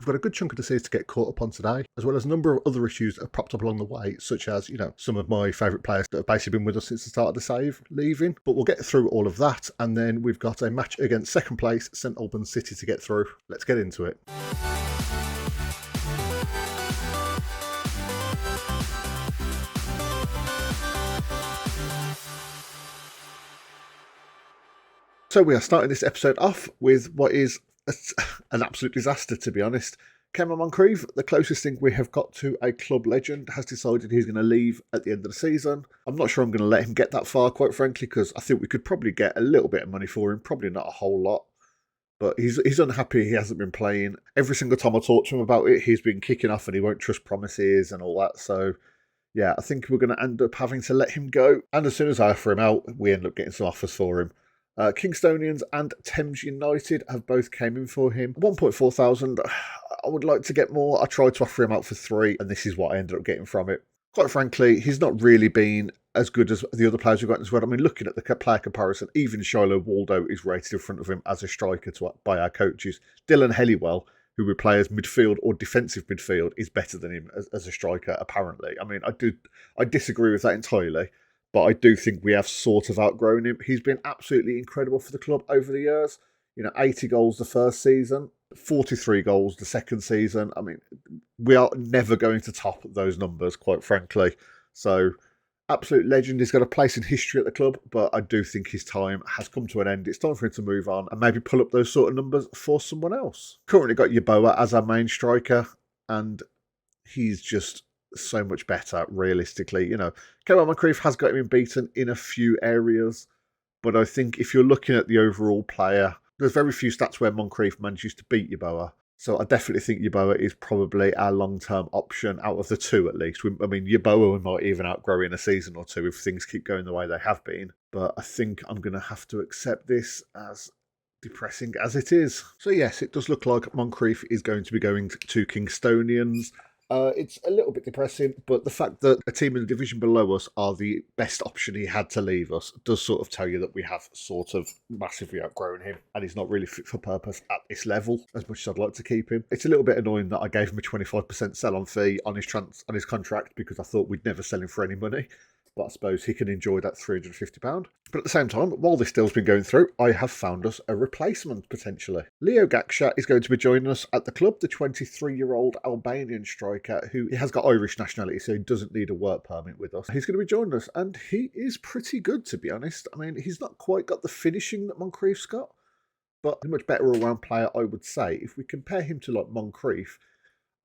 We've got a good chunk of the season to get caught up on today, as well as a number of other issues that have popped up along the way, such as, some of my favourite players that have basically been with us since the start of the save leaving. But we'll get through all of that, and then we've got a match against second place St Albans City to get through. Let's get into it. So we are starting this episode off with what is an absolute disaster, to be honest. Cameron Moncrief, the closest thing we have got to a club legend, has decided he's going to leave at the end of the season. I'm not sure I'm going to let him get that far, quite frankly, because I think we could probably get a little bit of money for him, probably not a whole lot. But he's unhappy he hasn't been playing. Every single time I talk to him about it, he's been kicking off and he won't trust promises and all that. So, yeah, I think we're going to end up having to let him go. And as soon as I offer him out, we end up getting some offers for him. Kingstonians and Thames United have both came in for him. 1.4 thousand. I would like to get more. I tried to offer him out for 3, and this is what I ended up getting from it. Quite frankly, he's not really been as good as the other players we've got as well. I mean, looking at the player comparison, even Shiloh Waldo is rated in front of him as a striker by our coaches. Dylan Helliwell, who we play as midfield or defensive midfield, is better than him as a striker, apparently. I mean, I disagree with that entirely. But I do think we have sort of outgrown him. He's been absolutely incredible for the club over the years. 80 goals the first season, 43 goals the second season. I mean, we are never going to top those numbers, quite frankly. So, absolute legend. He's got a place in history at the club, but I do think his time has come to an end. It's time for him to move on and maybe pull up those sort of numbers for someone else. Currently got Yeboah as our main striker, and he's just so much better, realistically. Cameron Moncrief has got him beaten in a few areas, but I think if you're looking at the overall player, there's very few stats where Moncrief manages to beat Yeboah. So I definitely think Yeboah is probably our long-term option out of the two, at least. Yeboah we might even outgrow in a season or two if things keep going the way they have been. But I think I'm going to have to accept this, as depressing as it is. So yes, it does look like Moncrief is going to be going to Kingstonians. It's a little bit depressing, but the fact that a team in the division below us are the best option he had to leave us does sort of tell you that we have sort of massively outgrown him, and he's not really fit for purpose at this level, as much as I'd like to keep him. It's a little bit annoying that I gave him a 25% sell-on fee on his contract, because I thought we'd never sell him for any money. But I suppose he can enjoy that £350. But at the same time, while this deal's been going through, I have found us a replacement, potentially. Leo Gaksha is going to be joining us at the club, the 23-year-old Albanian striker who has got Irish nationality, so he doesn't need a work permit with us. He's going to be joining us, and he is pretty good, to be honest. I mean, he's not quite got the finishing that Moncrief's got, but a much better all-round player, I would say. If we compare him to, Moncrief,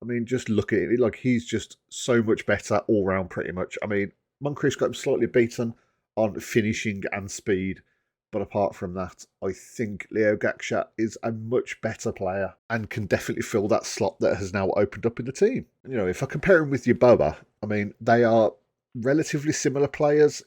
I mean, just look at it. He's just so much better all-round, pretty much. I mean, Moncrief's got him slightly beaten on finishing and speed, but apart from that, I think Leo Gaksha is a much better player and can definitely fill that slot that has now opened up in the team. If I compare him with Yeboah, I mean, they are relatively similar players.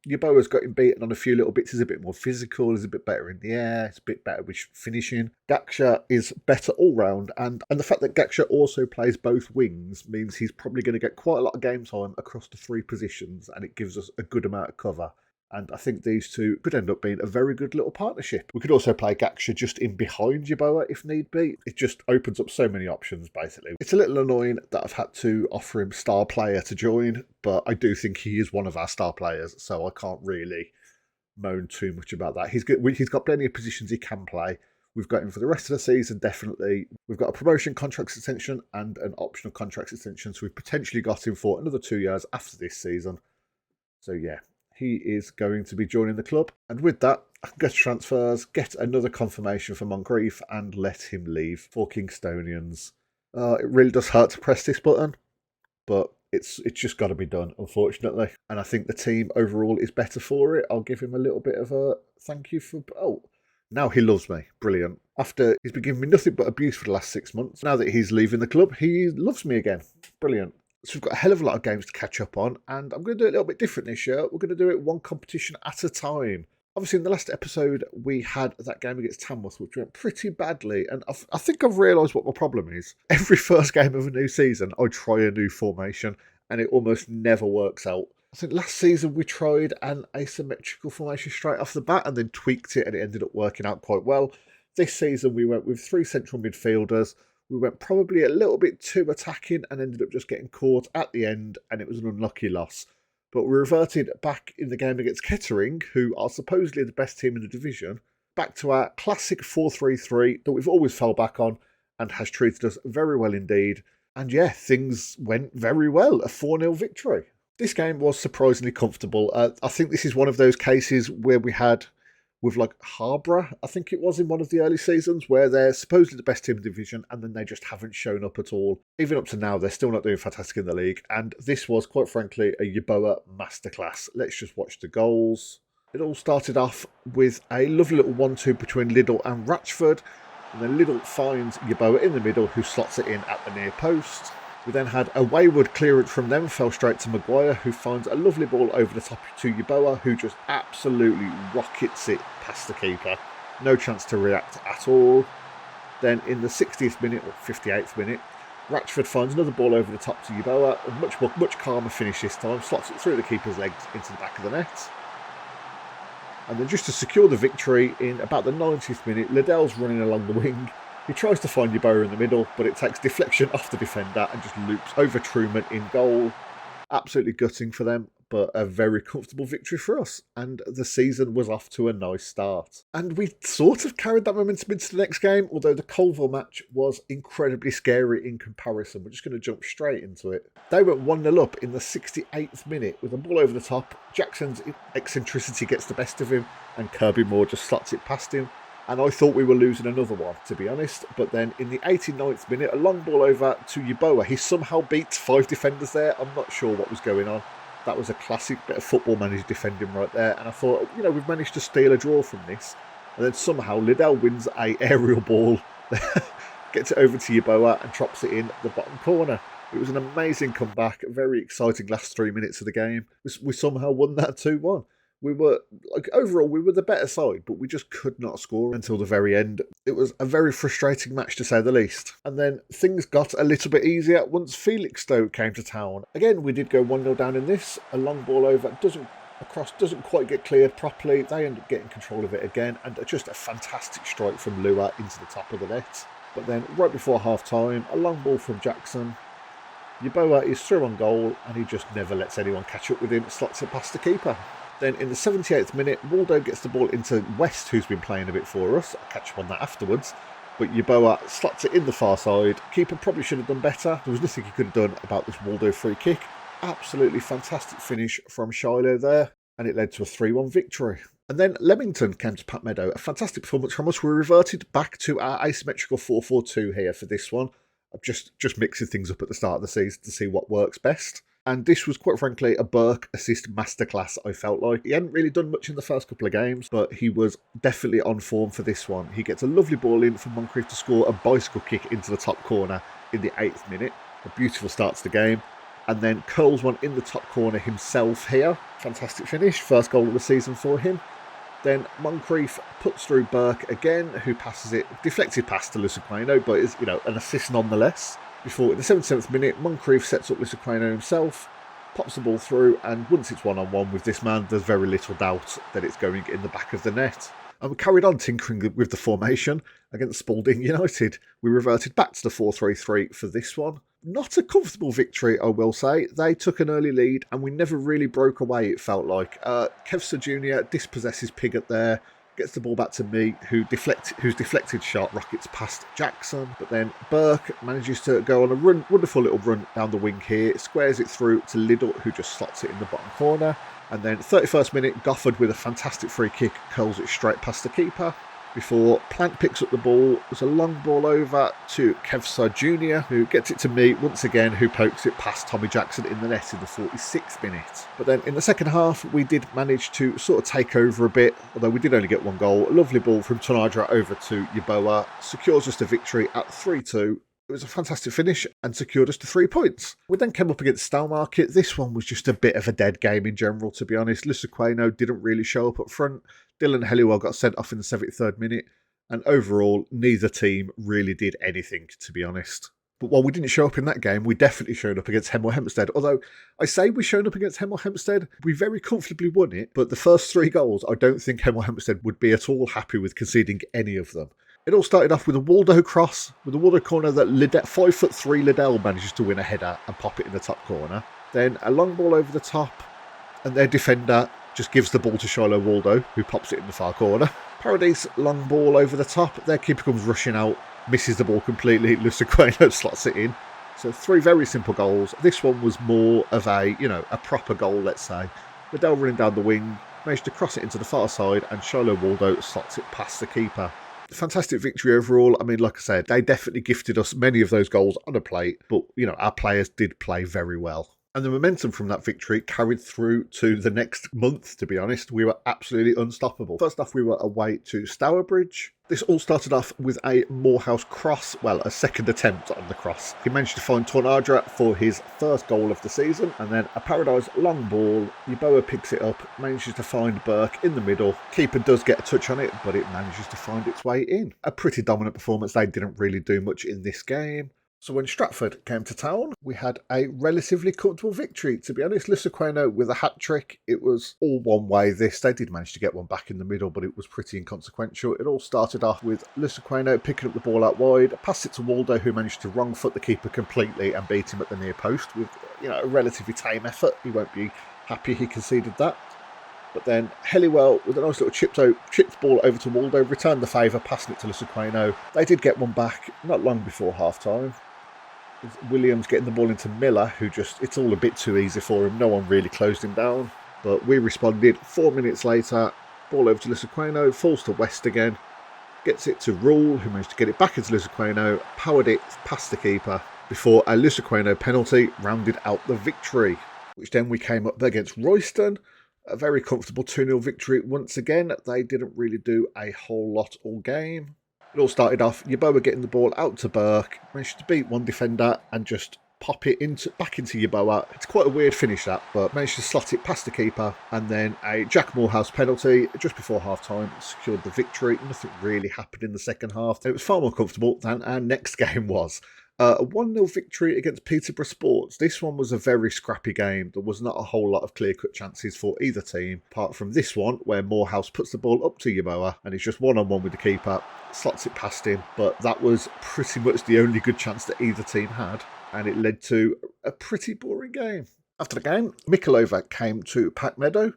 Yeboah's got him beaten on a few little bits. He's a bit more physical, he's a bit better in the air, he's a bit better with finishing. Gaksha is better all round, and the fact that Gaksha also plays both wings means he's probably going to get quite a lot of game time across the 3 positions, and it gives us a good amount of cover. And I think these two could end up being a very good little partnership. We could also play Gaksha just in behind Yeboah if need be. It just opens up so many options, basically. It's a little annoying that I've had to offer him star player to join, but I do think he is one of our star players, so I can't really moan too much about that. He's got plenty of positions he can play. We've got him for the rest of the season, definitely. We've got a promotion contract extension and an optional contract extension, so we've potentially got him for another 2 years after this season. So yeah, he is going to be joining the club. And with that, I can go to transfers, get another confirmation for Moncrief, and let him leave for Kingstonians. It really does hurt to press this button, but it's just got to be done, unfortunately. And I think the team overall is better for it. I'll give him a little bit of a thank you for... Oh, now he loves me. Brilliant. After he's been giving me nothing but abuse for the last 6 months, now that he's leaving the club, he loves me again. Brilliant. So we've got a hell of a lot of games to catch up on, and I'm going to do it a little bit different this year. We're going to do it one competition at a time. Obviously, in the last episode, we had that game against Tamworth, which went pretty badly, and I think I've realised what my problem is. Every first game of a new season, I try a new formation, and it almost never works out. I think last season we tried an asymmetrical formation straight off the bat, and then tweaked it, and it ended up working out quite well. This season, we went with 3 central midfielders, We went probably a little bit too attacking and ended up just getting caught at the end, and it was an unlucky loss. But we reverted back in the game against Kettering, who are supposedly the best team in the division, back to our classic 4-3-3 that we've always fell back on and has treated us very well indeed. And yeah, things went very well, a 4-0 victory. This game was surprisingly comfortable. I think this is one of those cases where we had, with like Harborough, I think it was in one of the early seasons, where they're supposedly the best team in the division and then they just haven't shown up at all. Even up to now, they're still not doing fantastic in the league. And this was, quite frankly, a Yeboah masterclass. Let's just watch the goals. It all started off with a lovely little 1-2 between Liddell and Ratchford. And then Liddell finds Yeboah in the middle, who slots it in at the near post. We then had a wayward clearance from them, fell straight to Maguire, who finds a lovely ball over the top to Yeboah, who just absolutely rockets it past the keeper. No chance to react at all. Then in the 60th minute, or 58th minute, Ratchford finds another ball over the top to Yeboah, a much calmer finish this time, slots it through the keeper's legs into the back of the net. And then just to secure the victory, in about the 90th minute, Liddell's running along the wing. He tries to find Yeboah in the middle, but it takes deflection off the defender and just loops over Truman in goal. Absolutely gutting for them, but a very comfortable victory for us. And the season was off to a nice start. And we sort of carried that momentum into the next game, although the Colville match was incredibly scary in comparison. We're just going to jump straight into it. They went 1-0 up in the 68th minute with a ball over the top. Jackson's eccentricity gets the best of him, and Kirby Moore just slots it past him. And I thought we were losing another one, to be honest. But then in the 89th minute, a long ball over to Yeboah. He somehow beats 5 defenders there. I'm not sure what was going on. That was a classic bit of football manager defending right there. And I thought, you know, we've managed to steal a draw from this. And then somehow Liddell wins a aerial ball, gets it over to Yeboah and drops it in the bottom corner. It was an amazing comeback, a very exciting last 3 minutes of the game. We somehow won that 2-1. We were, like, overall, we were the better side, but we just could not score until the very end. It was a very frustrating match, to say the least. And then things got a little bit easier once Felixstowe came to town. Again, we did go 1-0 down in this. A long ball over, doesn't quite get cleared properly. They end up getting control of it again, and just a fantastic strike from Lua into the top of the net. But then, right before half-time, a long ball from Jackson. Yeboah is through on goal, and he just never lets anyone catch up with him, slots it past the keeper. Then in the 78th minute, Waldo gets the ball into West, who's been playing a bit for us. I'll catch up on that afterwards. But Yeboah slots it in the far side. Keeper probably should have done better. There was nothing he could have done about this Waldo free kick. Absolutely fantastic finish from Shiloh there. And it led to a 3-1 victory. And then Leamington came to Pat Meadow. A fantastic performance from us. We reverted back to our asymmetrical 4-4-2 here for this one. I'm just mixing things up at the start of the season to see what works best. And this was, quite frankly, a Burke assist masterclass, I felt like. He hadn't really done much in the first couple of games, but he was definitely on form for this one. He gets a lovely ball in for Moncrief to score a bicycle kick into the top corner in the 8th minute. A beautiful start to the game. And then curls one in the top corner himself here. Fantastic finish. First goal of the season for him. Then Moncrief puts through Burke again, who passes it. Deflected pass to Luciqueno, but is, an assist nonetheless. Before, in the 77th minute, Moncrief sets up Luciqueno himself, pops the ball through, and once it's one-on-one with this man, there's very little doubt that it's going in the back of the net. And we carried on tinkering with the formation against Spalding United. We reverted back to the 4-3-3 for this one. Not a comfortable victory, I will say. They took an early lead, and we never really broke away, it felt like. Kevster Jr. dispossesses Piggott there. Gets the ball back to me, whose deflected shot rockets past Jackson. But then Burke manages to go on a wonderful little run down the wing here, squares it through to Liddell, who just slots it in the bottom corner. And then 31st minute, Gofford with a fantastic free kick curls it straight past the keeper. Before Plant picks up the ball, there's a long ball over to Kevsar Jr., who gets it to me once again, who pokes it past Tommy Jackson in the net in the 46th minute. But then in the second half, we did manage to sort of take over a bit, although we did only get one goal. A lovely ball from Tanadra over to Yeboah, secures us a victory at 3-2. It was a fantastic finish and secured us to 3 points. We then came up against Stowmarket. This one was just a bit of a dead game in general, to be honest. Luciqueno didn't really show up front. Dylan Helliwell got sent off in the 73rd minute. And overall, neither team really did anything, to be honest. But while we didn't show up in that game, we definitely showed up against Hemel Hempstead. Although, I say we showed up against Hemel Hempstead, we very comfortably won it. But the first 3 goals, I don't think Hemel Hempstead would be at all happy with conceding any of them. It all started off with a Waldo cross, with a Waldo corner that 5'3" Liddell manages to win a header and pop it in the top corner. Then a long ball over the top, and their defender just gives the ball to Shiloh Waldo, who pops it in the far corner. Paradise long ball over the top, their keeper comes rushing out, misses the ball completely, Luciqueno slots it in. So 3 very simple goals. This one was more of a proper goal, let's say. Liddell running down the wing, managed to cross it into the far side, and Shiloh Waldo slots it past the keeper. Fantastic victory overall. I mean, like I said, they definitely gifted us many of those goals on a plate, but, our players did play very well. And the momentum from that victory carried through to the next month, to be honest. We were absolutely unstoppable. First off, we were away to Stourbridge. This all started off with a Morehouse cross, well, a second attempt on the cross. He managed to find Tornadra for his first goal of the season, and then a Paradise long ball. Yeboah picks it up, manages to find Burke in the middle. Keeper does get a touch on it, but it manages to find its way in. A pretty dominant performance. They didn't really do much in this game. So when Stratford came to town, we had a relatively comfortable victory. To be honest, Luciqueno with a hat-trick. It was all one way this. They did manage to get one back in the middle, but it was pretty inconsequential. It all started off with Luciqueno picking up the ball out wide, passed it to Waldo, who managed to wrong foot the keeper completely and beat him at the near post with a relatively tame effort. He won't be happy he conceded that. But then Helliwell, with a nice little chipped ball over to Waldo, returned the favour, passing it to Luciqueno. They did get one back not long before half-time. Williams getting the ball into Miller, who it's all a bit too easy for him. No one really closed him down. But we responded. 4 minutes later, ball over to Luciqueno, falls to West again. Gets it to Rule, who managed to get it back into Luciqueno, powered it past the keeper, before a Luciqueno penalty rounded out the victory. Which then we came up against Royston. A very comfortable 2-0 victory once again. They didn't really do a whole lot all game. It all started off, Yeboah getting the ball out to Burke, managed to beat one defender and just pop it back into Yeboah. It's quite a weird finish that, but managed to slot it past the keeper, and then a Jack Morehouse penalty just before half-time secured the victory. Nothing really happened in the second half. It was far more comfortable than our next game was. A 1-0 victory against Peterborough Sports. This one was a very scrappy game. There was not a whole lot of clear-cut chances for either team, apart from this one, where Morehouse puts the ball up to Yeboah, and it's just one-on-one with the keeper, slots it past him, but that was pretty much the only good chance that either team had, and it led to a pretty boring game. After the game, Mikolova came to Pack Meadow.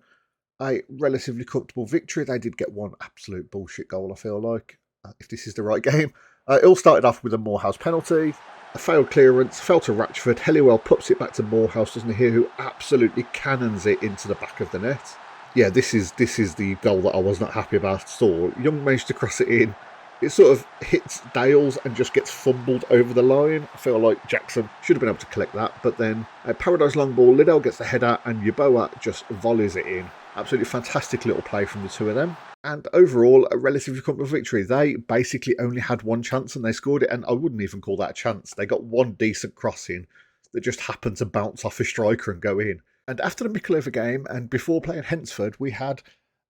A relatively comfortable victory. They did get one absolute bullshit goal, I feel like, if this is the right game. It all started off with a Morehouse penalty. A failed clearance, fell to Ratchford. Helliwell puts it back to Morehouse, doesn't he, who absolutely cannons it into the back of the net. Yeah, this is the goal that I was not happy about at all. Young managed to cross it in. It sort of hits Dales and just gets fumbled over the line. I feel like Jackson should have been able to collect that, but then a Paradise long ball, Liddell gets the header and Yeboah just volleys it in. Absolutely fantastic little play from the two of them. And overall, a relatively comfortable victory. They basically only had one chance and they scored it, and I wouldn't even call that a chance. They got one decent crossing that just happened to bounce off a striker and go in. And after the Mikolova game, and before playing Hensford, we had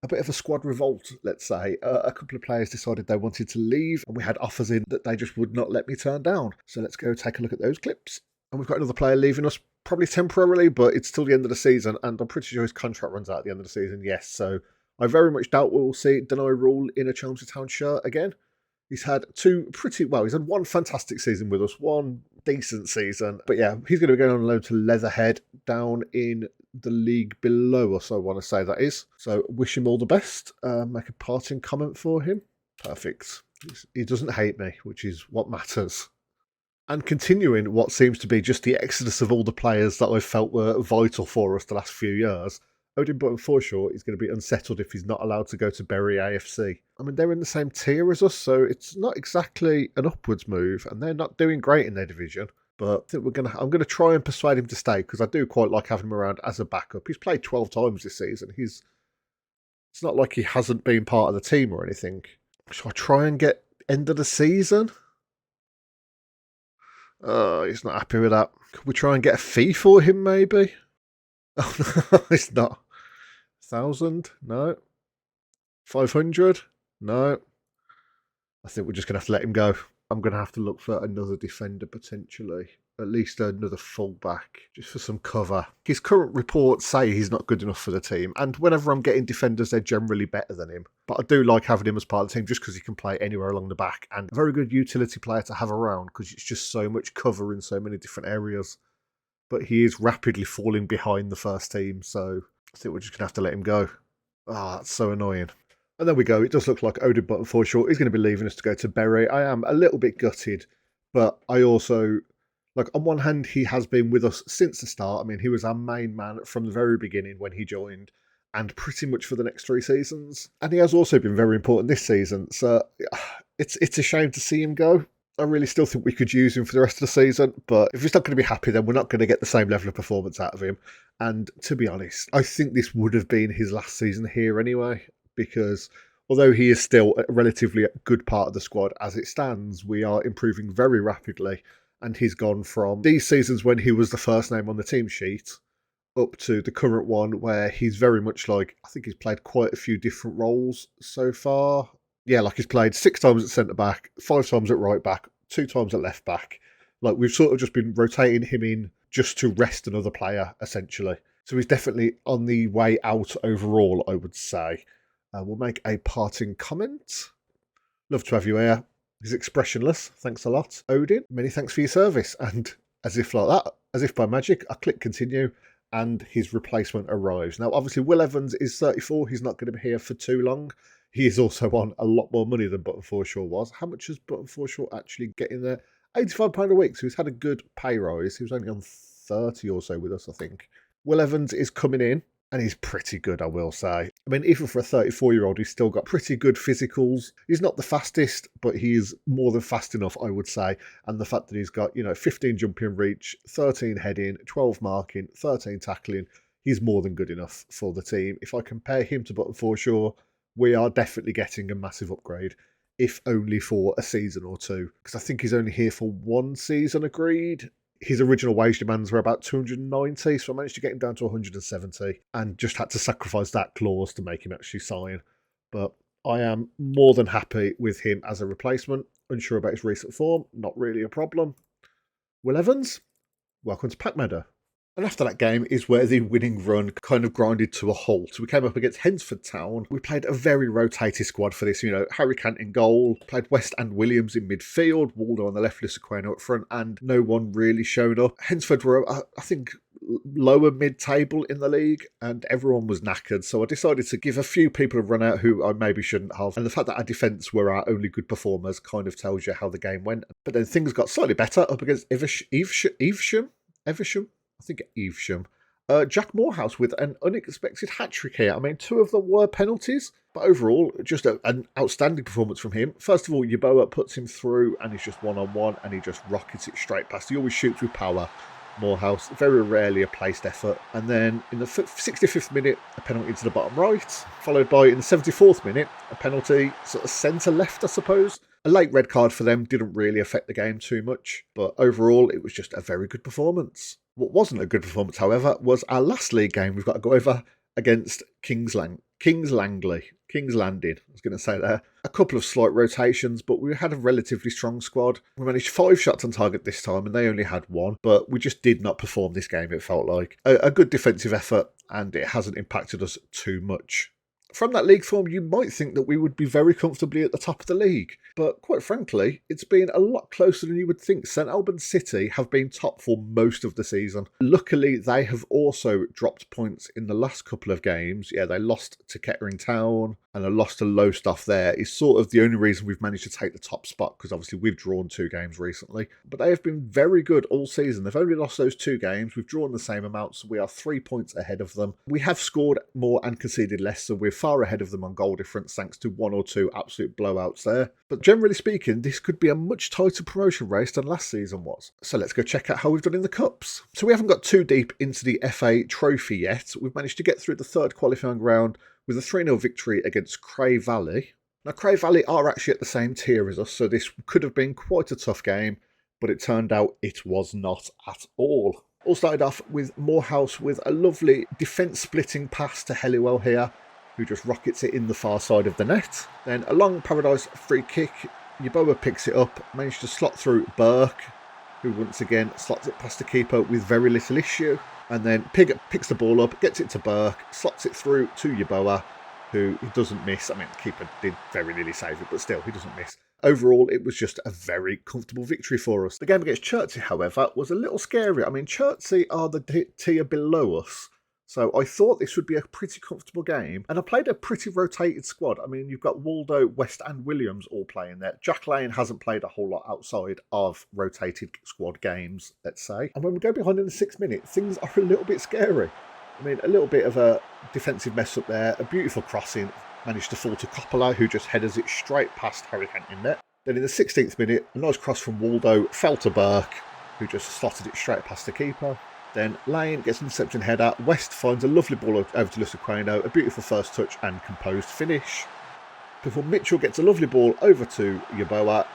a bit of a squad revolt, let's say. A couple of players decided they wanted to leave, and we had offers in that they just would not let me turn down. So let's go take a look at those clips. And we've got another player leaving us, probably temporarily, but it's still the end of the season, and I'm pretty sure his contract runs out at the end of the season, yes. So I very much doubt we will see Denai Rule in a Chelmsford Town shirt again. He's had he's had one fantastic season with us, one decent season. But yeah, he's going to be going on loan to Leatherhead down in the league below us, I want to say that is. So wish him all the best. Make a parting comment for him. Perfect. He doesn't hate me, which is what matters. And continuing what seems to be just the exodus of all the players that I felt were vital for us the last few years, Odin Button Forshaw is going to be unsettled if he's not allowed to go to Bury AFC. I mean, they're in the same tier as us, so it's not exactly an upwards move, and they're not doing great in their division. But I think I'm going to try and persuade him to stay, because I do quite like having him around as a backup. He's played 12 times this season. It's not like he hasn't been part of the team or anything. Shall I try and get end of the season? He's not happy with that. Could we try and get a fee for him, maybe? Oh, no, it's not. 1,000? No. 500? No. I think we're just going to have to let him go. I'm going to have to look for another defender, potentially. at least another fullback, just for some cover. His current reports say he's not good enough for the team, and whenever I'm getting defenders, they're generally better than him. But I do like having him as part of the team just because he can play anywhere along the back, and a very good utility player to have around because it's just so much cover in so many different areas. But he is rapidly falling behind the first team, so I think we're just going to have to let him go. That's so annoying. And there we go. It does look like Odin Button-Forshaw is going to be leaving us to go to Bury. I am a little bit gutted, but I also, on one hand, he has been with us since the start. I mean, he was our main man from the very beginning when he joined, and pretty much for the next 3 seasons. And he has also been very important this season, so it's a shame to see him go. I really still think we could use him for the rest of the season, but if he's not going to be happy, then we're not going to get the same level of performance out of him. And to be honest, I think this would have been his last season here anyway, because although he is still a relatively good part of the squad as it stands, we are improving very rapidly. And he's gone from these seasons when he was the first name on the team sheet up to the current one where he's very much I think he's played quite a few different roles so far. Yeah, he's played 6 times at centre-back, 5 times at right-back, 2 times at left-back. We've sort of just been rotating him in just to rest another player, essentially. So he's definitely on the way out overall, I would say. We'll make a parting comment. Love to have you here. He's expressionless. Thanks a lot. Odin, many thanks for your service. And as if like that, as if by magic, I click continue and his replacement arrives. Now, obviously, Will Evans is 34. He's not going to be here for too long. He is also on a lot more money than Button-Forshaw was. How much is Button-Forshaw actually getting there? £85 a week, so he's had a good pay rise. He was only on 30 or so with us, I think. Will Evans is coming in, and he's pretty good, I will say. I mean, even for a 34-year-old, he's still got pretty good physicals. He's not the fastest, but he's more than fast enough, I would say. And the fact that he's got, 15 jumping reach, 13 heading, 12 marking, 13 tackling, he's more than good enough for the team. If I compare him to Button-Forshaw, we are definitely getting a massive upgrade, if only for a season or 2. Because I think he's only here for 1 season agreed. His original wage demands were about 290, so I managed to get him down to 170 and just had to sacrifice that clause to make him actually sign. But I am more than happy with him as a replacement. Unsure about his recent form, not really a problem. Will Evans, welcome to Pack Meadow. And after that game is where the winning run kind of grinded to a halt. We came up against Hensford Town. We played a very rotated squad for this. Harry Cant in goal, played West and Williams in midfield, Waldo on the left, Lissaquena up front, and no one really showed up. Hensford were, I think, lower mid-table in the league, and everyone was knackered. So I decided to give a few people a run out who I maybe shouldn't have. And the fact that our defence were our only good performers kind of tells you how the game went. But then things got slightly better up against Evesham. I think Evesham. Jack Morehouse with an unexpected hat-trick here. I mean, 2 of them were penalties, but overall, just an outstanding performance from him. First of all, Yeboah puts him through, and he's just one-on-one, and he just rockets it straight past. He always shoots with power. Morehouse, very rarely a placed effort. And then in the 65th minute, a penalty into the bottom right, followed by, in the 74th minute, a penalty sort of centre-left, I suppose. A late red card for them didn't really affect the game too much, but overall, it was just a very good performance. What wasn't a good performance, however, was our last league game we've got to go over against King's Landing. I was going to say there. A couple of slight rotations, but we had a relatively strong squad. We managed 5 shots on target this time, and they only had 1, but we just did not perform this game, it felt like. A good defensive effort, and it hasn't impacted us too much. From that league form, you might think that we would be very comfortably at the top of the league. But quite frankly, it's been a lot closer than you would think. St Albans City have been top for most of the season. Luckily, they have also dropped points in the last couple of games. Yeah, they lost to Kettering Town and a loss to Lowestoft there is sort of the only reason we've managed to take the top spot, because obviously we've drawn 2 games recently. But they have been very good all season. They've only lost those 2 games. We've drawn the same amount, so we are 3 points ahead of them. We have scored more and conceded less, so we're far ahead of them on goal difference thanks to 1 or 2 absolute blowouts there. But generally speaking, this could be a much tighter promotion race than last season was. So let's go check out how we've done in the Cups. So we haven't got too deep into the FA Trophy yet. We've managed to get through the 3rd qualifying round with a 3-0 victory against Cray Valley. Now, Cray Valley are actually at the same tier as us, so this could have been quite a tough game, but it turned out it was not at all. All started off with Morehouse with a lovely defence-splitting pass to Helliwell here, who just rockets it in the far side of the net. Then a long Paradise free kick. Yeboah picks it up, managed to slot through Burke, who once again slots it past the keeper with very little issue. And then picks the ball up, gets it to Burke, slots it through to Yeboah, who he doesn't miss. I mean, the keeper did very nearly save it, but still, he doesn't miss. Overall, it was just a very comfortable victory for us. The game against Chertsey, however, was a little scary. I mean, Chertsey are the tier below us, so I thought this would be a pretty comfortable game. And I played a pretty rotated squad. I mean, you've got Waldo, West and Williams all playing there. Jack Lane hasn't played a whole lot outside of rotated squad games, let's say. And when we go behind in the 6th minute, things are a little bit scary. I mean, a little bit of a defensive mess up there. A beautiful crossing managed to fall to Coppola, who just headers it straight past Harry Kent in net. Then in the 16th minute, a nice cross from Waldo fell to Burke, who just slotted it straight past the keeper. Then Lane gets an interception header. West finds a lovely ball over to Lusaqueno, a beautiful first touch and composed finish. Before Mitchell gets a lovely ball over to Yeboah,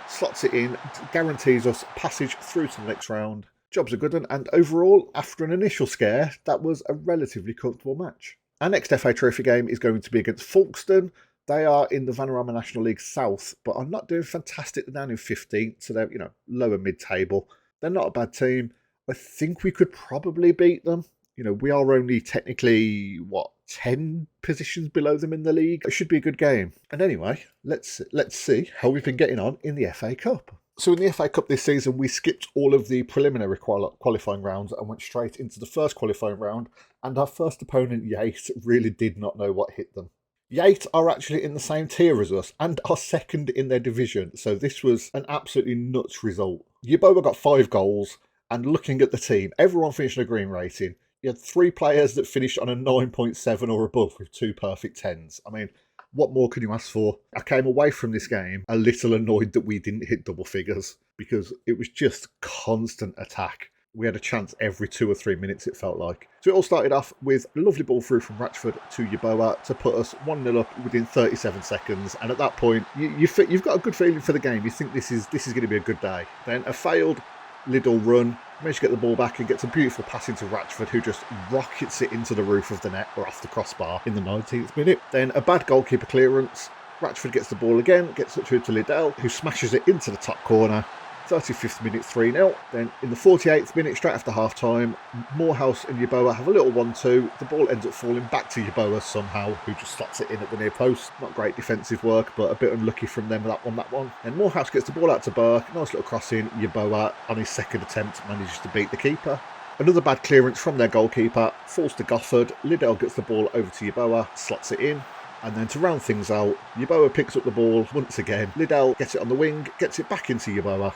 slots it in, guarantees us passage through to the next round. Job's a good one, and overall, after an initial scare, that was a relatively comfortable match. Our next FA Trophy game is going to be against Folkestone. They are in the Vanarama National League South, but are not doing fantastic. They're down in 15th, so they're, lower mid-table. They're not a bad team. I think we could probably beat them. We are only technically, 10 positions below them in the league. It should be a good game. And anyway, let's see how we've been getting on in the FA Cup. So in the FA Cup this season, we skipped all of the preliminary qualifying rounds and went straight into the first qualifying round. And our first opponent, Yate, really did not know what hit them. Yate are actually in the same tier as us and are second in their division. So this was an absolutely nuts result. Yeboah got 5 goals. And looking at the team, everyone finished on a green rating. You had 3 players that finished on a 9.7 or above with 2 perfect 10s. I mean, what more can you ask for? I came away from this game a little annoyed that we didn't hit double figures because it was just constant attack. We had a chance every 2 or 3 minutes, it felt like. So it all started off with a lovely ball through from Ratchford to Yeboah to put us 1-0 up within 37 seconds. And at that point, you've got a good feeling for the game. You think this is going to be a good day. Then a failed Liddell run, managed to get the ball back and gets a beautiful pass into Ratchford, who just rockets it into the roof of the net or off the crossbar in the 19th minute. Then a bad goalkeeper clearance. Ratchford gets the ball again, gets it through to Liddell, who smashes it into the top corner. 35th minute, 3-0. Then in the 48th minute, straight after half-time, Morehouse and Yeboah have a little 1-2. The ball ends up falling back to Yeboah somehow, who just slots it in at the near post. Not great defensive work, but a bit unlucky from them that one. Then Morehouse gets the ball out to Burke. Nice little crossing. Yeboah, on his second attempt, manages to beat the keeper. Another bad clearance from their goalkeeper. Falls to Gofford. Liddell gets the ball over to Yeboah, slots it in. And then to round things out, Yeboah picks up the ball once again. Liddell gets it on the wing, gets it back into Yeboah,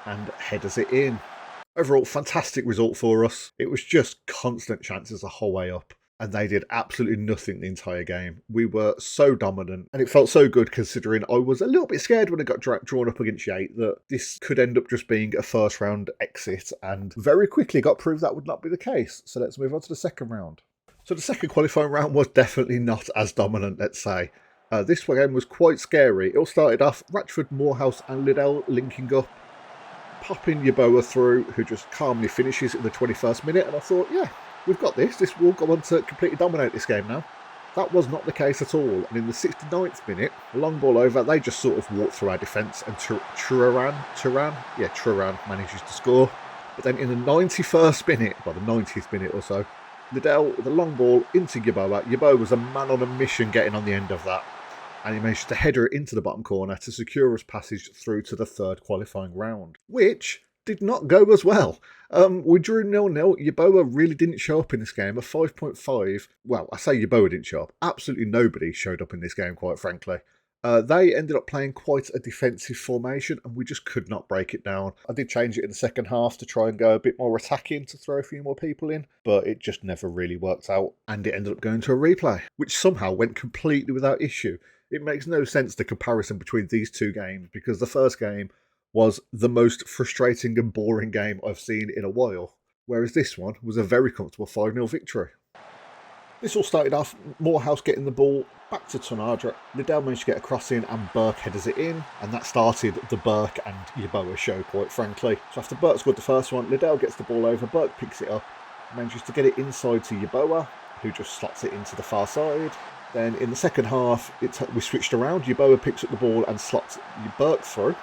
and headers it in. Overall, fantastic result for us. It was just constant chances the whole way up, and they did absolutely nothing the entire game. We were so dominant, and it felt so good considering I was a little bit scared when I got drawn up against Yate that this could end up just being a first round exit, and very quickly got proved that would not be the case. So let's move on to the second round. So the second qualifying round was definitely not as dominant, let's say. This game was quite scary. It all started off Ratchford, Morehouse and Liddell linking up, popping Yeboah through, who just calmly finishes in the 21st minute. And I thought, yeah, we've got this. This will go on to completely dominate this game now. That was not the case at all. And in the 69th minute, a long ball over, they just sort of walked through our defence, and Turan manages to score. But then in the 91st minute, the 90th minute or so, Liddell with a long ball into Yeboah. Yeboah was a man on a mission getting on the end of that, and he managed to header it into the bottom corner to secure us passage through to the third qualifying round, which did not go as well. We drew 0-0. Yeboah really didn't show up in this game. A 5.5. Well, I say Yeboah didn't show up. Absolutely nobody showed up in this game, quite frankly. They ended up playing quite a defensive formation, and we just could not break it down. I did change it in the second half to try and go a bit more attacking to throw a few more people in, but it just never really worked out, and it ended up going to a replay, which somehow went completely without issue. It makes no sense, the comparison between these two games, because the first game was the most frustrating and boring game I've seen in a while, whereas this one was a very comfortable 5-0 victory. This all started off Morehouse getting the ball back to Tonadra. Liddell managed to get a cross in and Burke headers it in, and that started the Burke and Yeboah show, quite frankly. So after Burke scored the first one, Liddell gets the ball over, Burke picks it up, manages to get it inside to Yeboah, who just slots it into the far side. Then in the second half, we switched around. Yeboah picks up the ball and slots Burke through.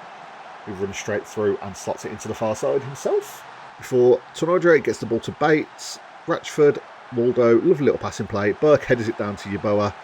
who runs straight through and slots it into the far side himself. Before Tonodre gets the ball to Bates, Ratchford, Waldo, lovely little passing play. Burke headers it down to Yeboah,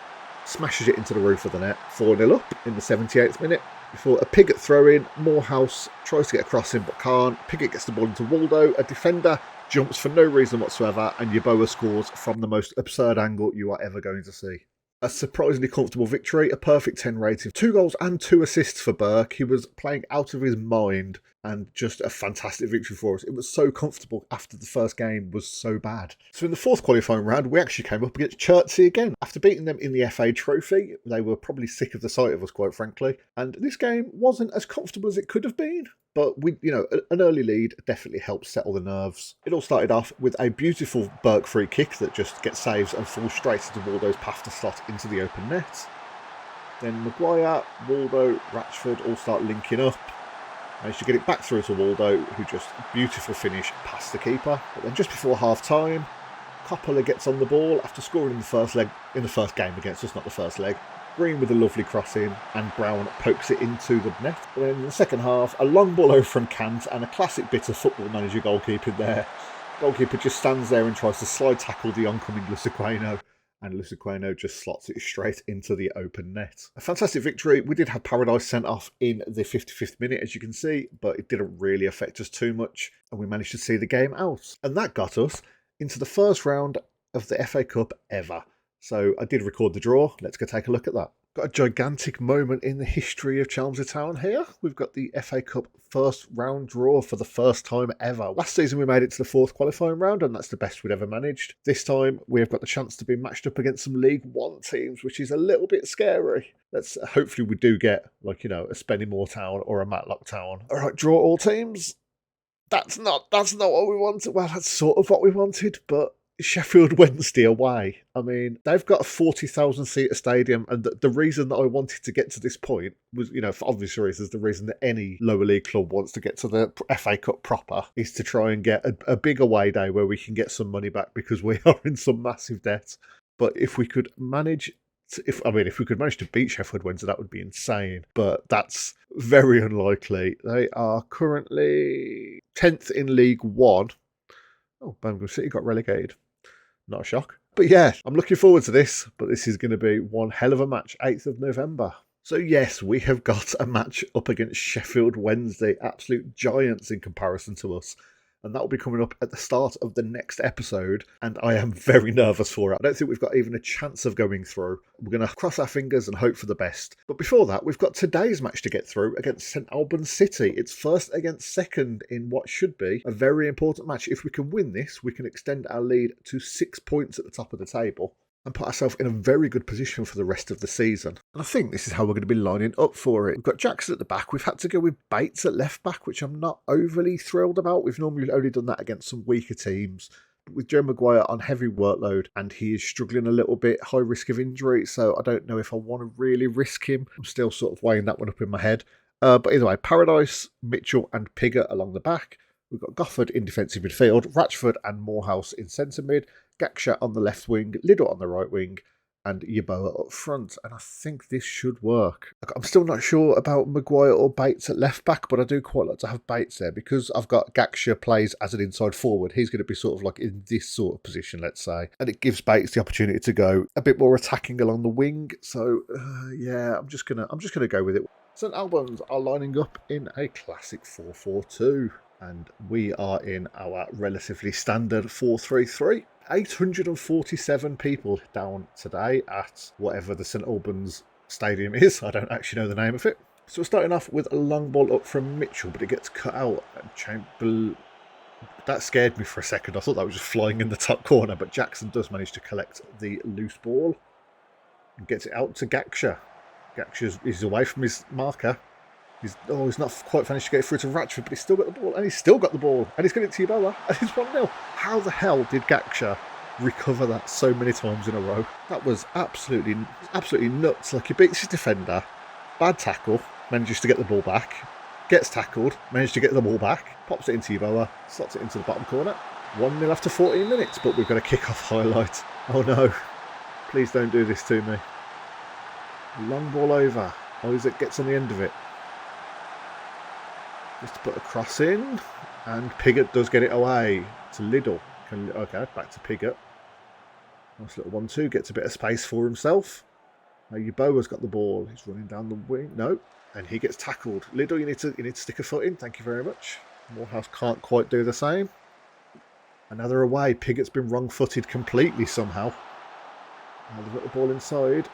smashes it into the roof of the net. 4-0 up in the 78th minute. Before a Piggott throw-in, Morehouse tries to get across him but can't. Piggott gets the ball into Waldo, a defender jumps for no reason whatsoever, and Yeboah scores from the most absurd angle you are ever going to see. A surprisingly comfortable victory, a perfect 10 rating, 2 goals and 2 assists for Burke. He was playing out of his mind, and just a fantastic victory for us. It was so comfortable after the first game was so bad. So in the fourth qualifying round, we actually came up against Chertsey again. After beating them in the FA Trophy, they were probably sick of the sight of us, quite frankly. And this game wasn't as comfortable as it could have been. But an early lead definitely helped settle the nerves. It all started off with a beautiful Burke free kick that just gets saves and falls straight into Waldo's path to slot into the open net. Then Maguire, Waldo, Ratchford all start linking up. Managed to get it back through to Waldo, who just beautiful finish past the keeper. But then just before half time, Coppola gets on the ball after scoring in the first game against us, not the first leg. Green with a lovely crossing, and Brown pokes it into the net. But then in the second half, a long ball over from Kant and a classic bit of football manager goalkeeping there. Goalkeeper just stands there and tries to slide tackle the oncoming Lusaqueno, and Lusaqueno just slots it straight into the open net. A fantastic victory. We did have Paradise sent off in the 55th minute, as you can see, but it didn't really affect us too much, and we managed to see the game out. And that got us into the first round of the FA Cup ever. So I did record the draw. Let's go take a look at that. Got a gigantic moment in the history of Chelmsford Town here. We've got the FA Cup first round draw for the first time ever. Last season we made it to the fourth qualifying round, and that's the best we'd ever managed. This time we've got the chance to be matched up against some League One teams, which is a little bit scary. Let's hopefully we do get a Spennymoor Town or a Matlock Town. All right, draw all teams. That's not what we wanted. Well, that's sort of what we wanted, but Sheffield Wednesday away. I mean, they've got a 40,000 seater stadium, and the reason that I wanted to get to this point was, for obvious reasons, the reason that any lower league club wants to get to the FA Cup proper is to try and get a big away day where we can get some money back because we are in some massive debt. But if we could manage if we could manage to beat Sheffield Wednesday, that would be insane. But that's very unlikely. They are currently 10th in League One. Oh, Birmingham City got relegated. Not a shock. But yeah, I'm looking forward to this. But this is going to be one hell of a match, 8th of November. So yes, we have got a match up against Sheffield Wednesday. Absolute giants in comparison to us. And that will be coming up at the start of the next episode. And I am very nervous for it. I don't think we've got even a chance of going through. We're going to cross our fingers and hope for the best. But before that, we've got today's match to get through against St Albans City. It's first against second in what should be a very important match. If we can win this, we can extend our lead to 6 points at the top of the table and put ourselves in a very good position for the rest of the season. And I think this is how we're going to be lining up for it. We've got Jackson at the back. We've had to go with Bates at left back, which I'm not overly thrilled about. We've normally only done that against some weaker teams. But with Joe Maguire on heavy workload, and he is struggling a little bit, high risk of injury, so I don't know if I want to really risk him. I'm still sort of weighing that one up in my head. But either way, Paradise, Mitchell and Piggott along the back. We've got Gofford in defensive midfield, Ratchford and Morehouse in centre mid, Gaksha on the left wing, Liddell on the right wing, and Yeboah up front. And I think this should work. I'm still not sure about Maguire or Bates at left back, but I do quite like to have Bates there because I've got Gaksha plays as an inside forward. He's going to be sort of like in this sort of position, let's say. And it gives Bates the opportunity to go a bit more attacking along the wing. So yeah, I'm just gonna go with it. St Albans are lining up in a classic 4-4-2. And we are in our relatively standard 4-3-3. 847 people down today at whatever the St Albans Stadium is. I don't actually know the name of it. So we're starting off with a long ball up from Mitchell, but it gets cut out. That scared me for a second. I thought that was just flying in the top corner, but Jackson does manage to collect the loose ball and gets it out to Gaksha. Gaksha is away from his marker. He's not quite finished to get through to Ratchford, but he's still got the ball, and he's still got the ball, and he's got it to Yeboah, and it's 1-0. How the hell did Gaksha recover that so many times in a row? That was absolutely nuts. Like, he beats his defender, bad tackle, manages to get the ball back, gets tackled, manages to get the ball back, pops it into Yeboah, slots it into the bottom corner. 1-0 after 14 minutes, but we've got a kick-off highlight. Oh no, please don't do this to me. Long ball over. Isaac gets on the end of it. Just to put a cross in, and Pigott does get it away to Liddell. Okay, back to Pigott. Nice little 1-2, gets a bit of space for himself. Now Yeboah's got the ball. He's running down the wing. No, and he gets tackled. Liddell, you need to stick a foot in. Thank you very much. Morehouse can't quite do the same. Another away. Pigott's been wrong-footed completely somehow. Now they've got the ball inside.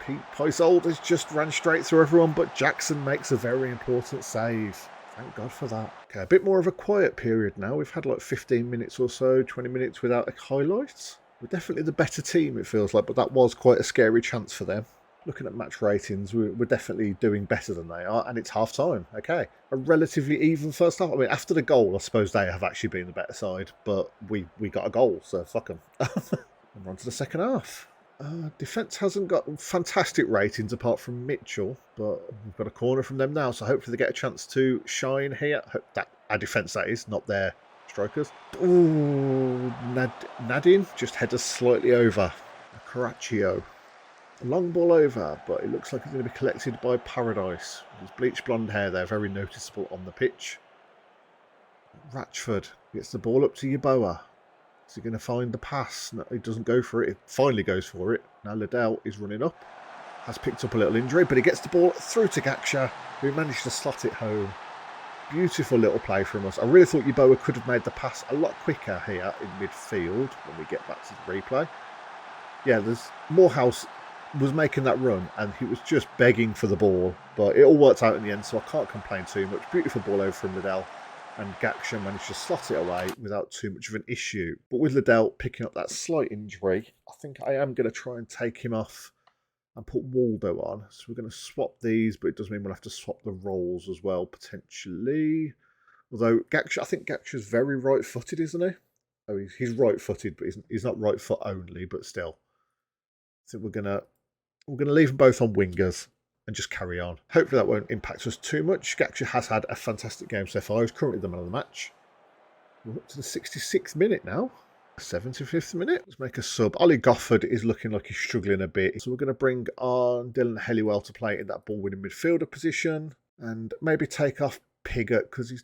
Pete Peisold has just ran straight through everyone, but Jackson makes a very important save. Thank God for that. Okay, a bit more of a quiet period now. We've had like 15 minutes or so, 20 minutes without a highlight. We're definitely the better team, it feels like, but that was quite a scary chance for them. Looking at match ratings, we're definitely doing better than they are, and it's half-time. Okay, a relatively even first half. I mean, after the goal, I suppose they have actually been the better side, but we got a goal, so fuck them. And on to the second half. Defence hasn't got fantastic ratings apart from Mitchell, but we've got a corner from them now, so hopefully they get a chance to shine here. Hope that our defence, that is, not their strikers. Ooh, Nadine just headers slightly over. Caraccio. A long ball over, but it looks like it's going to be collected by Paradise. His bleached blonde hair there, very noticeable on the pitch. Ratchford gets the ball up to Yeboah. Is he going to find the pass? No, he doesn't go for it. He finally goes for it. Now Liddell is running up. Has picked up a little injury, but he gets the ball through to Gaksha, who managed to slot it home. Beautiful little play from us. I really thought Yeboah could have made the pass a lot quicker here in midfield when we get back to the replay. Yeah, there's Morehouse was making that run and he was just begging for the ball, but it all worked out in the end, so I can't complain too much. Beautiful ball over from Liddell. And Gaksha managed to slot it away without too much of an issue. But with Liddell picking up that slight injury, I think I am going to try and take him off and put Waldo on. So we're going to swap these, but it does mean we'll have to swap the roles as well, potentially. Although Gaksha, I think Gaksha's very right-footed, isn't he? Oh, he's right-footed, but he's not right foot only, but still. I think we're going to leave them both on wingers and just carry on. Hopefully that won't impact us too much. Gaksha has had a fantastic game so far. He's currently the man of the match. We're up to the 66th minute now. 75th minute. Let's make a sub. Ollie Gofford is looking like he's struggling a bit. So we're going to bring on Dylan Helliwell to play in that ball-winning midfielder position. And maybe take off Pigott because he's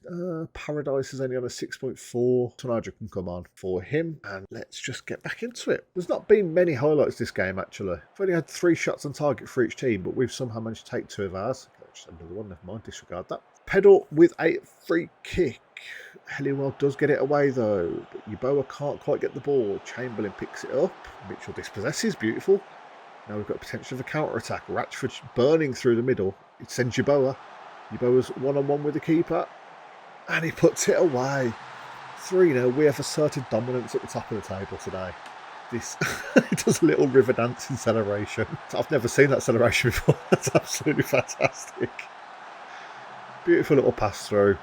Paradise is only on a 6.4. Tonaja can come on for him, and let's just get back into it. There's not been many highlights this game actually. We've only had 3 shots on target for each team, but we've somehow managed to take 2 of ours. Just another one, never mind, disregard that. Pedal with a free kick. Helliwell does get it away though, but Yeboah can't quite get the ball. Chamberlain picks it up. Mitchell dispossesses, beautiful. Now we've got potential of a counter-attack. Ratchford burning through the middle. It sends Yeboah. Yeboah's one-on-one with the keeper, and he puts it away. 3-0. We have asserted dominance at the top of the table today. This it does a little river dancing celebration. I've never seen that celebration before. That's absolutely fantastic. Beautiful little pass through,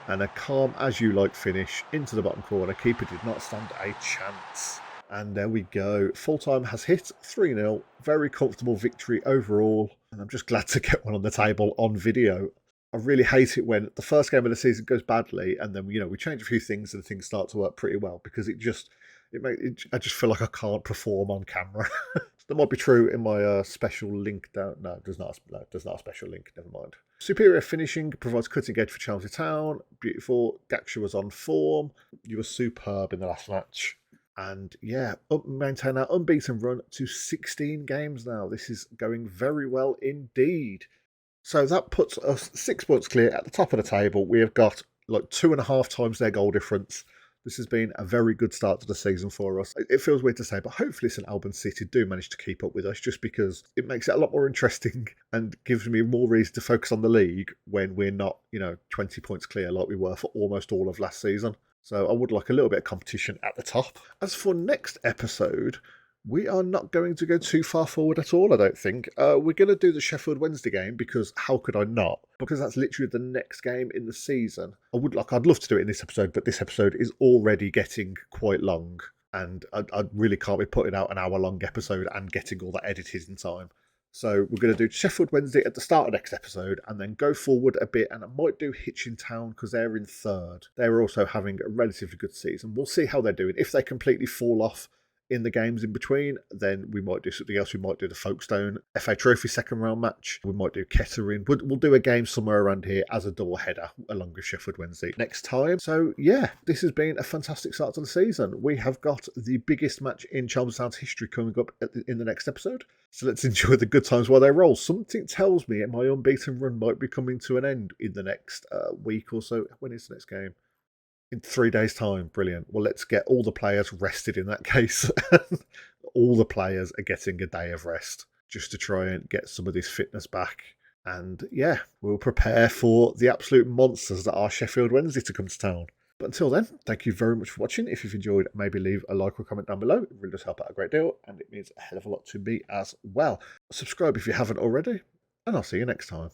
and a calm as you like finish into the bottom corner. Keeper did not stand a chance. And there we go. Full time has hit 3-0. Very comfortable victory overall. And I'm just glad to get one on the table on video. I really hate it when the first game of the season goes badly and then, we change a few things and things start to work pretty well because I just feel like I can't perform on camera. That might be true in my special link down. No, there's not a special link. Never mind. Superior finishing provides cutting edge for Chelsea Town. Beautiful. Gaksha was on form. You were superb in the last match. And yeah, maintain our unbeaten run to 16 games now. This is going very well indeed. So that puts us 6 points clear at the top of the table. We have got like 2.5 times their goal difference. This has been a very good start to the season for us. It feels weird to say, but hopefully St Albans City do manage to keep up with us just because it makes it a lot more interesting and gives me more reason to focus on the league when we're not, 20 points clear like we were for almost all of last season. So I would like a little bit of competition at the top. As for next episode, we are not going to go too far forward at all, I don't think. We're going to do the Sheffield Wednesday game because how could I not? Because that's literally the next game in the season. I'd love to do it in this episode, but this episode is already getting quite long. And I really can't be putting out an hour-long episode and getting all that edited in time. So we're going to do Sheffield Wednesday at the start of next episode and then go forward a bit, and I might do Hitchin Town because they're in 3rd. They're also having a relatively good season. We'll see how they're doing. If they completely fall off in the games in between, then we might do something else. We might do the Folkestone FA Trophy second round match. We might do Kettering. We'll do a game somewhere around here as a double header along with Sheffield Wednesday next time. So yeah, this has been a fantastic start to the season. We have got the biggest match in Chelmsford's history coming up in the next episode. So let's enjoy the good times while they roll. Something tells me my unbeaten run might be coming to an end in the next week or so. When is the next game? In 3 days' time. Brilliant. Well, let's get all the players rested in that case. All the players are getting a day of rest just to try and get some of this fitness back. And yeah, we'll prepare for the absolute monsters that are Sheffield Wednesday to come to town. But until then, thank you very much for watching. If you've enjoyed, maybe leave a like or comment down below. It really does help out a great deal, and it means a hell of a lot to me as well. Subscribe if you haven't already, and I'll see you next time.